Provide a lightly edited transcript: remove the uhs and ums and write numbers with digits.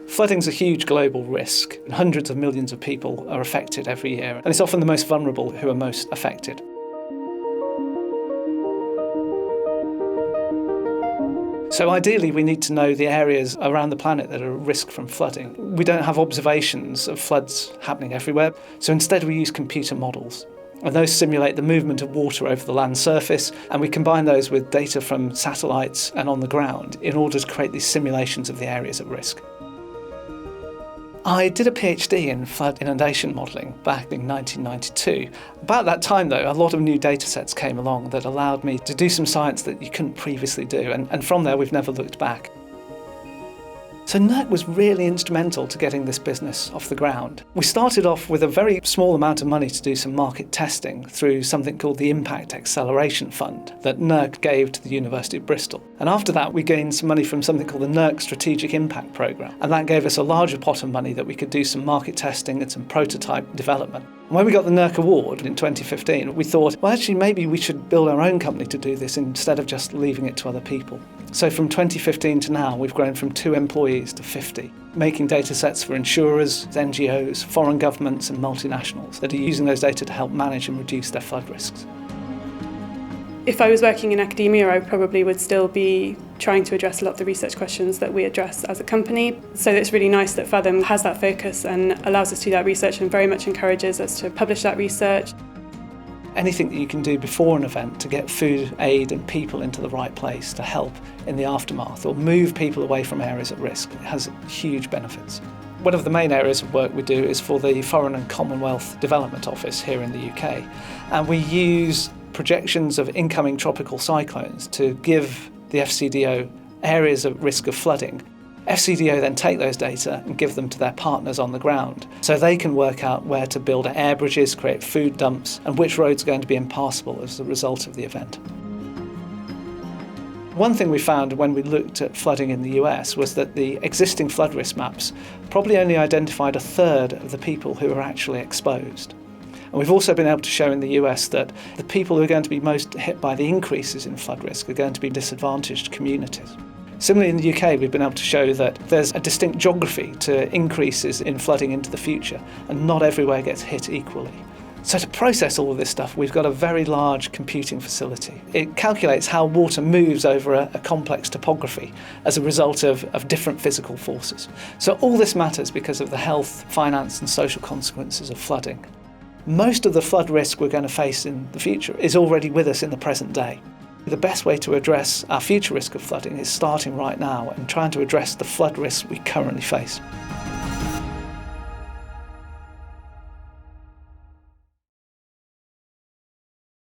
Flooding's a huge global risk. Hundreds of millions of people are affected every year, and it's often the most vulnerable who are most affected. So ideally, we need to know the areas around the planet that are at risk from flooding. We don't have observations of floods happening everywhere, so instead we use computer models. And those simulate the movement of water over the land surface, and we combine those with data from satellites and on the ground in order to create these simulations of the areas at risk. I did a PhD in flood inundation modelling back in 1992. About that time, though, a lot of new data sets came along that allowed me to do some science that you couldn't previously do, and from there we've never looked back. So NERC was really instrumental to getting this business off the ground. We started off with a very small amount of money to do some market testing through something called the Impact Acceleration Fund that NERC gave to the University of Bristol. And after that, we gained some money from something called the NERC Strategic Impact Programme. And that gave us a larger pot of money that we could do some market testing and some prototype development. And when we got the NERC Award in 2015, we thought, well, actually, maybe we should build our own company to do this instead of just leaving it to other people. So from 2015 to now, we've grown from 2 employees to 50, making data sets for insurers, NGOs, foreign governments and multinationals that are using those data to help manage and reduce their flood risks. If I was working in academia, I probably would still be trying to address a lot of the research questions that we address as a company. So it's really nice that Fathom has that focus and allows us to do that research and very much encourages us to publish that research. Anything that you can do before an event to get food, aid and people into the right place to help in the aftermath or move people away from areas at risk has huge benefits. One of the main areas of work we do is for the Foreign and Commonwealth Development Office here in the UK, and we use projections of incoming tropical cyclones to give the FCDO areas at risk of flooding. FCDO then take those data and give them to their partners on the ground so they can work out where to build air bridges, create food dumps and which roads are going to be impassable as a result of the event. One thing we found when we looked at flooding in the US was that the existing flood risk maps probably only identified 1/3 of the people who are actually exposed. And we've also been able to show in the US that the people who are going to be most hit by the increases in flood risk are going to be disadvantaged communities. Similarly, in the UK, we've been able to show that there's a distinct geography to increases in flooding into the future, and not everywhere gets hit equally. So to process all of this stuff, we've got a very large computing facility. It calculates how water moves over a complex topography as a result of different physical forces. So all this matters because of the health, finance and social consequences of flooding. Most of the flood risk we're going to face in the future is already with us in the present day. The best way to address our future risk of flooding is starting right now and trying to address the flood risks we currently face.